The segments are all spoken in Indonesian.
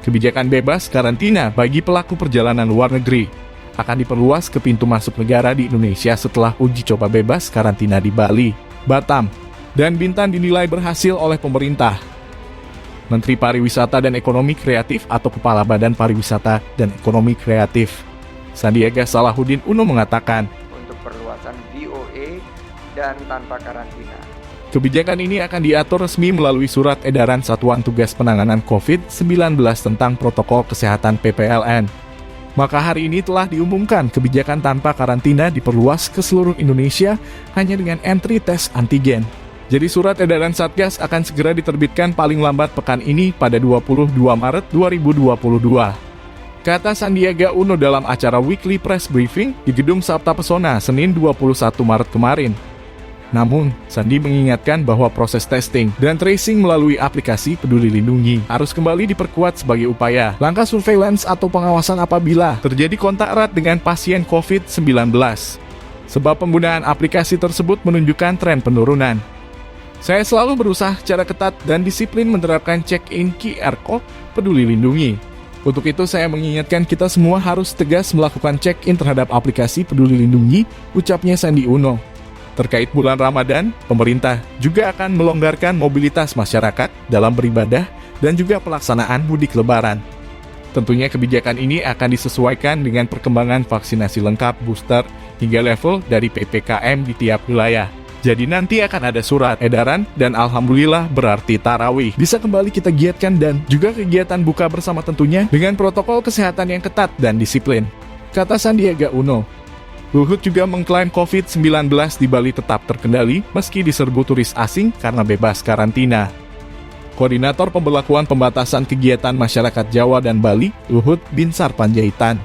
Kebijakan bebas karantina bagi pelaku perjalanan luar negeri akan diperluas ke pintu masuk negara di Indonesia setelah uji coba bebas karantina di Bali, Batam, dan Bintan dinilai berhasil oleh pemerintah. Menteri Pariwisata dan Ekonomi Kreatif atau Kepala Badan Pariwisata dan Ekonomi Kreatif, Sandiaga Salahuddin Uno mengatakan, untuk perluasan VOA dan tanpa karantina. Kebijakan ini akan diatur resmi melalui Surat Edaran Satuan Tugas Penanganan COVID-19 tentang Protokol Kesehatan PPLN. Maka hari ini telah diumumkan kebijakan tanpa karantina diperluas ke seluruh Indonesia hanya dengan entry tes antigen. Jadi surat edaran Satgas akan segera diterbitkan paling lambat pekan ini pada 22 Maret 2022. Kata Sandiaga Uno dalam acara Weekly Press Briefing di Gedung Sabta Pesona Senin 21 Maret kemarin. Namun, Sandi mengingatkan bahwa proses testing dan tracing melalui aplikasi Peduli Lindungi harus kembali diperkuat sebagai upaya langkah surveillance atau pengawasan apabila terjadi kontak erat dengan pasien COVID-19. Sebab penggunaan aplikasi tersebut menunjukkan tren penurunan. Saya selalu berusaha secara ketat dan disiplin menerapkan check-in QR Code Peduli Lindungi. Untuk itu saya mengingatkan kita semua harus tegas melakukan check-in terhadap aplikasi Peduli Lindungi, ucapnya Sandi Uno. Terkait bulan Ramadan, pemerintah juga akan melonggarkan mobilitas masyarakat dalam beribadah dan juga pelaksanaan mudik lebaran. Tentunya kebijakan ini akan disesuaikan dengan perkembangan vaksinasi lengkap booster hingga level dari PPKM di tiap wilayah. Jadi nanti akan ada surat edaran dan alhamdulillah berarti tarawih bisa kembali kita giatkan dan juga kegiatan buka bersama tentunya dengan protokol kesehatan yang ketat dan disiplin, kata Sandiaga Uno. Luhut juga mengklaim COVID-19 di Bali tetap terkendali meski diserbu turis asing karena bebas karantina. Koordinator Pembelakuan Pembatasan Kegiatan Masyarakat Jawa dan Bali, Luhut Binsar Panjaitan,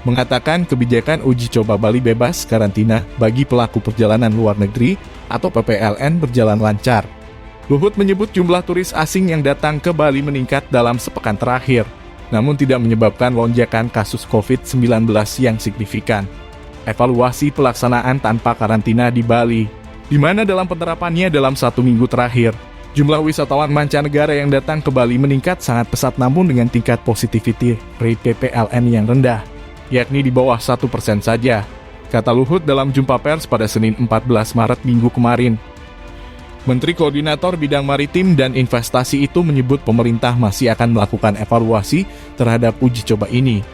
mengatakan kebijakan uji coba Bali bebas karantina bagi pelaku perjalanan luar negeri atau PPLN berjalan lancar. Luhut menyebut jumlah turis asing yang datang ke Bali meningkat dalam sepekan terakhir, namun tidak menyebabkan lonjakan kasus COVID-19 yang signifikan. Evaluasi pelaksanaan tanpa karantina di Bali, di mana dalam penerapannya dalam 1 minggu terakhir, jumlah wisatawan mancanegara yang datang ke Bali meningkat sangat pesat namun dengan tingkat positivity rate PPLN yang rendah, yakni di bawah 1% saja, kata Luhut dalam jumpa pers pada Senin 14 Maret minggu kemarin. Menteri Koordinator Bidang Maritim dan Investasi itu menyebut pemerintah masih akan melakukan evaluasi terhadap uji coba ini.